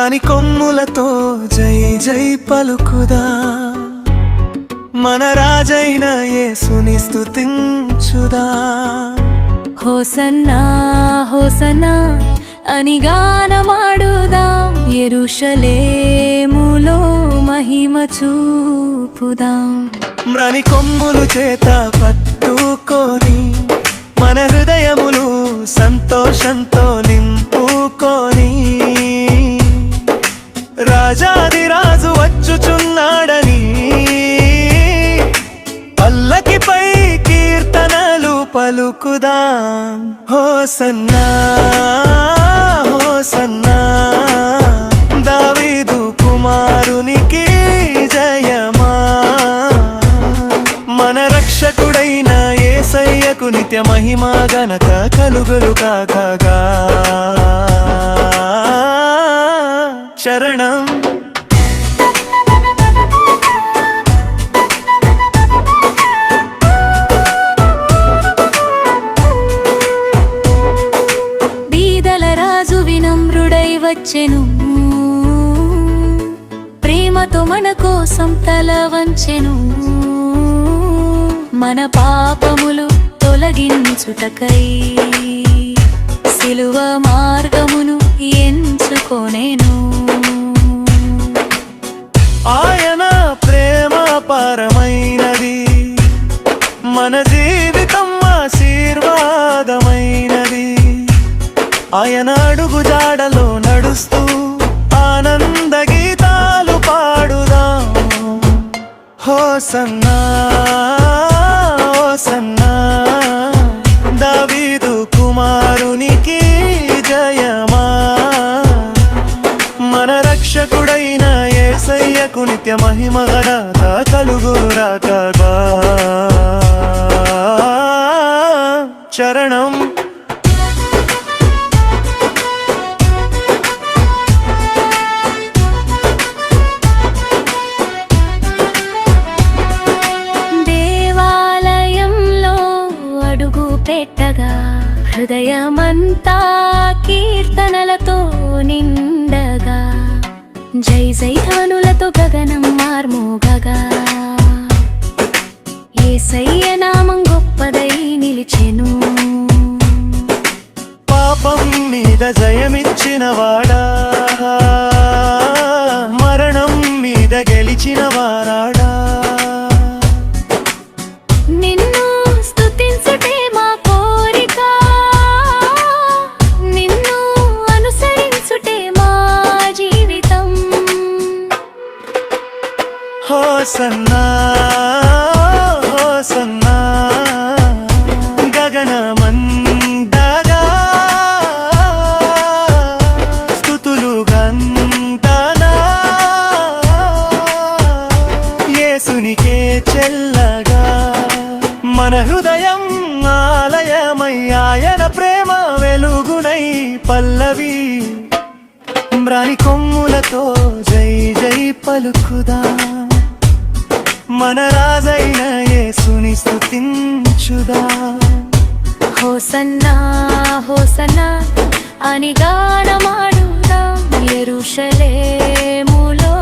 మ్రాని కొమ్ములతో జై జై పలుకుదా, మన రాజైన యేసుని స్తుతించుదా. హోసన్నా హోసన్నా అని గానమాడుదాం, యెరూషలేములో మహిమ చూపుదాం. మ్రాని కొమ్ములు చేత పట్టుకొని మన హృదయములు సంతోషంతో నింపుకొని, రాజాదిరాజు వచ్చుచున్నాడని పల్లకిపై కీర్తనలు పలుకుదాం. హోసన్నా హోసన్నా దావీదు కుమారునికి జయమా, మన రక్షకుడైన యేసయ్యకు నిత్య మహిమ ఘనత కలుగులు కాకగా. శరణం బీదల రాజు వినమ్రుడై వచ్చెను, ప్రేమతో మన కోసం తల వంచెను. మన పాపములు తొలగించుటకై సిలువ మార్గమును ఎంచుకొనెను. ఆయన ప్రేమ పరమైనది, మన జీవితం ఆశీర్వాదమైనది. ఆయన అడుగు జాడలో నడుస్తూ ఆనంద గీతాలు పాడుదాం. హోసన్నా హోసన్నా దావీదు కుమారునికి జయమా, మన రక్షకుడైన యేసయ్యకు నిత్య మహిమ ఘనత కలుగురాకగా. చరణం దేవాలయంలో అడుగు పెట్టగా హృదయమంతా కీర్తనలతో నిండగా, జై జై ధ్వనులతో గగనం మార్మోగగా. యేసయ్య నామం గొప్పదై నిలిచెను, పాపం మీద జయమిచ్చిన వాడా, మరణం మీద గెలిచిన వారాడా. నిన్ను స్తుతించుటే మా కోరిక, నిన్ను అనుసరించుటే మా జీవితం. హోసన్నా హోసన్నా గగనమందగా స్తుతులు గంతనా, యేసునికే చెల్లగా. మన హృదయం ఆలయమై ఆయన ప్రేమ వెలుగునై పల్లవి. మ్రాని కొమ్ములతో జై జై పలుకుదా, మన రాజైన యేసుని స్తుతించుదా. హోసన్నా హోసన్నా అని గానమాడుదాం, యెరూషలేములో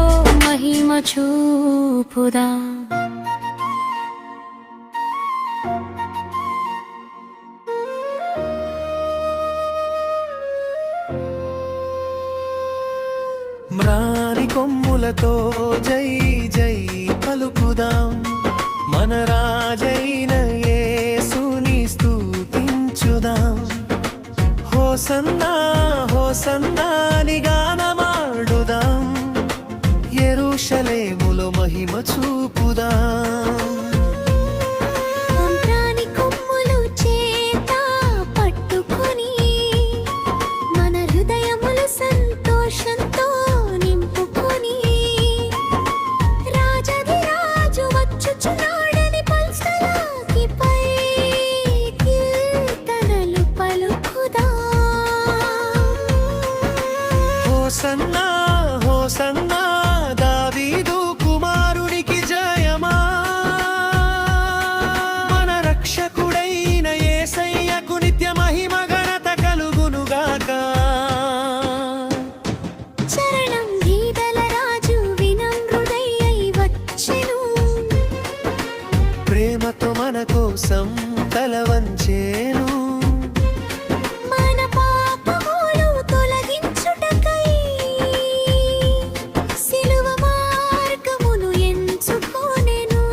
మహిమ చూపుదాం. మ్రాని కొమ్ములతో జై జై పలుకుదాం, మన రాజైన యేసుని స్తుతించుదాం. హోసన్నా హోసన్నా ని గానమాడుదాం, యెరూషలేములో మహిమ చూపుదాం. హోసన్నా హోసన్నా దావీదు కుమారునికి జయమా, ప్రేమతో మన కోసం తల వంచెను. మన పాపములు తొలగించుటకై సిలువ మార్గమును ఎంచుకొనెను.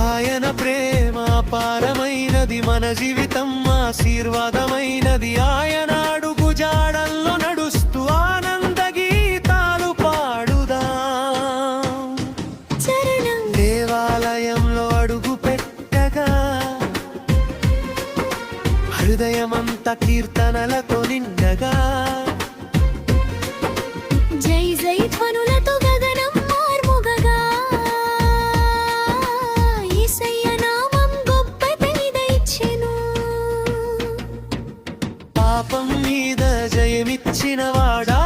ఆయన ప్రేమ అపారమైనది, మన జీవితం ఆశీర్వాదమైనది. ఆయన అడుగు జాడల్లో నడుస్తూ ఆనంద గీతాలు పాడుదాం. చరణం దేవాలయంలో అడుగు పెట్టగా హృదయమంతా కీర్తనలతో నిండగా, జై జై ధ్వనులతో గగనం మార్మోగగా, యేసయ్య నామం గొప్పదై దయచెను. పాపం మీద జయమిచ్చిన వాడా